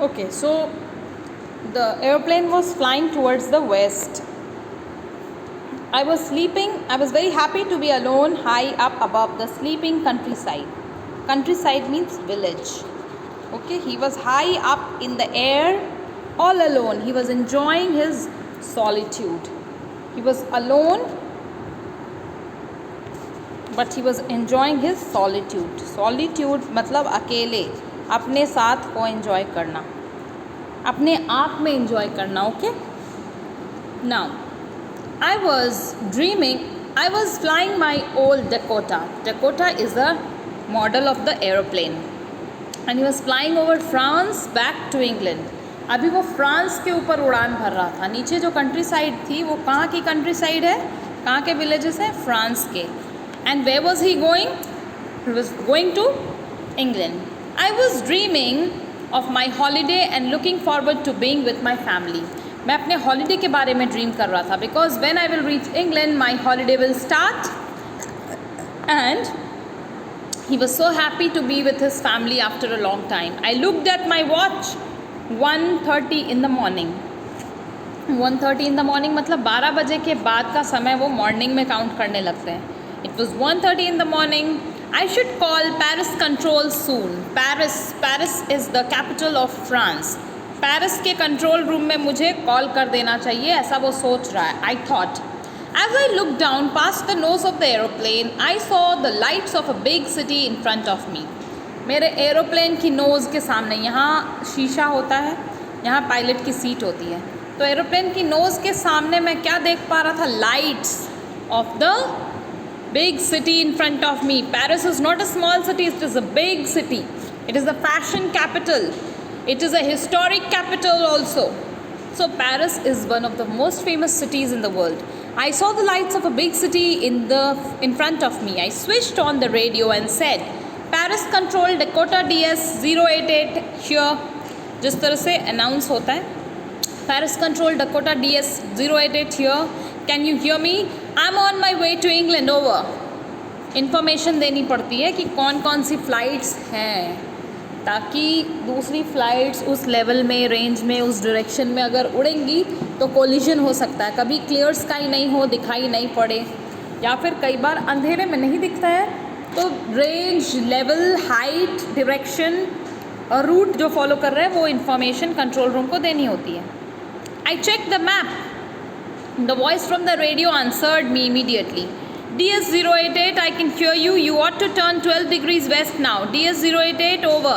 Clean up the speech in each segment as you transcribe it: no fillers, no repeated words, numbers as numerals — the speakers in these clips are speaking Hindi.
Okay, so the airplane was flying towards the west. I was sleeping. I was very happy to be alone high up above the sleeping countryside. Countryside means village. Okay, he was high up in the air, all alone. He was enjoying his solitude. He was alone, but he was enjoying his solitude. Solitude मतलब अकेले, अपने साथ को enjoy करना, अपने आप में enjoy करना. Okay. Now, I was dreaming. I was flying my old Dakota. Dakota is a model of the aeroplane, and he was flying over France back to England. अभी वो फ्रांस के ऊपर उड़ान भर रहा था. नीचे जो कंट्री साइड थी वो कहाँ की कंट्री साइड है, कहाँ के विलेजेस हैं, फ्रांस के. And where was he going? He was going to England. I was dreaming of my holiday and looking forward to being with my family. मैं अपने holiday के बारे में dream कर रहा था because when I will reach England, my holiday will start. And he was so happy to be with his family after a long time. I looked at my watch. 1:30 in the morning. 1:30 in the morning मतलब 12 बजे के बाद का समय वो morning में count करने लगते हैं. It was 1:30 in the morning. I should call Paris control soon. Paris is the capital of France. Paris के control room में मुझे call कर देना चाहिए, ऐसा वो सोच रहा है. I thought. As I looked down past the nose of the aeroplane, I saw the lights of a big city in front of me. मेरे एरोप्लेन की नोज़ के सामने, यहाँ शीशा होता है, यहाँ पायलट की सीट होती है, तो एरोप्लेन की नोज़ के सामने मैं क्या देख पा रहा था? Lights off the big city in front of me. Paris is not a small city, it is a big city. It is the fashion capital. It is a historic capital also. So Paris is one of the most famous cities in the world. I saw the lights of a big city in front of me. I switched on the radio and said, Paris control Dakota DS088 here. जिस तरह से announce होता है, Paris control Dakota DS088 here. Can you hear me? I'm on my way to England. Over. Information देनी पड़ती है कि कौन कौन सी फ़्लाइट्स हैं, ताकि दूसरी फ़्लाइट्स उस लेवल में, रेंज में, उस डायरेक्शन में अगर उड़ेंगी तो कोलिजन हो सकता है. कभी क्लियर स्काई नहीं हो, दिखाई नहीं पड़े, या फिर कई बार अंधेरे में नहीं दिखता है, तो रेंज, लेवल, हाइट, डायरेक्शन और रूट जो फॉलो कर रहे हैं वो इन्फॉर्मेशन कंट्रोल रूम को देनी होती है. I check the map. The voice from the radio answered me immediately. DS088, I can hear you. You ought to turn 12 degrees west now. DS088, over.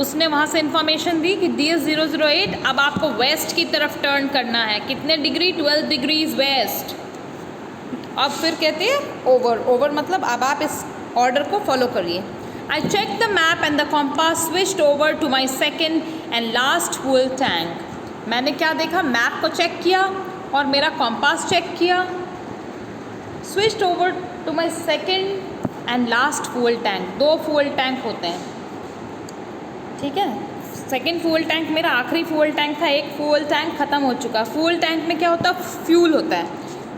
उसने वहाँ से इन्फॉर्मेशन दी कि DS008 अब आपको वेस्ट की तरफ टर्न करना है. कितने डिग्री? 12 degrees waste. अब फिर कहते हैं ओवर. ओवर मतलब अब आप इस ऑर्डर को फॉलो करिए. I checked the map and the compass switched over to my second and last fuel tank. मैंने क्या देखा? मैप को चेक किया और मेरा कॉम्पास चेक किया. Switched over to my second and last fuel tank. 2 fuel tank होते हैं, ठीक है. सेकेंड फ्यूल टैंक मेरा आखिरी फ्यूल टैंक था. एक फ्यूल टैंक ख़त्म हो चुका है. फ्यूल टैंक में क्या होता है? फ्यूल होता है.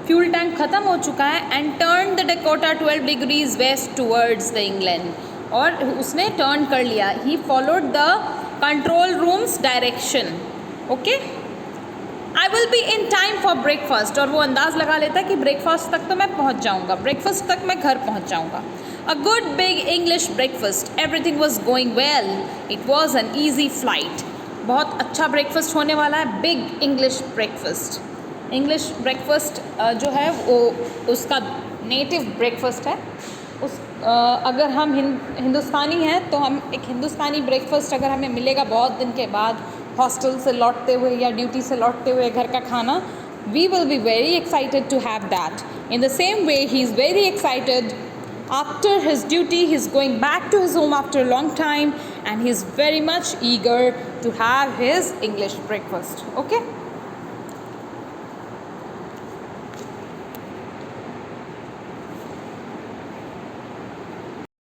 फ्यूल टैंक ख़त्म हो चुका है. And turn the Dakota 12 degrees west towards the England. और उसने टर्न कर लिया. He followed the control rooms direction. Okay. I will be in time for breakfast. और वो अंदाज़ लगा लेता है कि ब्रेकफास्ट तक तो मैं पहुंच जाऊंगा, ब्रेकफास्ट तक मैं घर पहुंच जाऊंगा. A good big English breakfast. Everything was going well. It was an easy flight. बहुत अच्छा ब्रेकफास्ट होने वाला है. Big English breakfast. English breakfast जो है वो उसका नेटिव ब्रेकफास्ट है. अगर हम हिंदुस्तानी हैं तो हम एक हिंदुस्तानी ब्रेकफास्ट अगर हमें मिलेगा बहुत दिन के बाद, हॉस्टल से लौटते हुए या ड्यूटी से लौटते हुए, घर का खाना, we will be very excited to have that. In the same way, he is very excited. After his duty, he is going back to his home after a long time, and he is very much eager to have his English breakfast. Okay?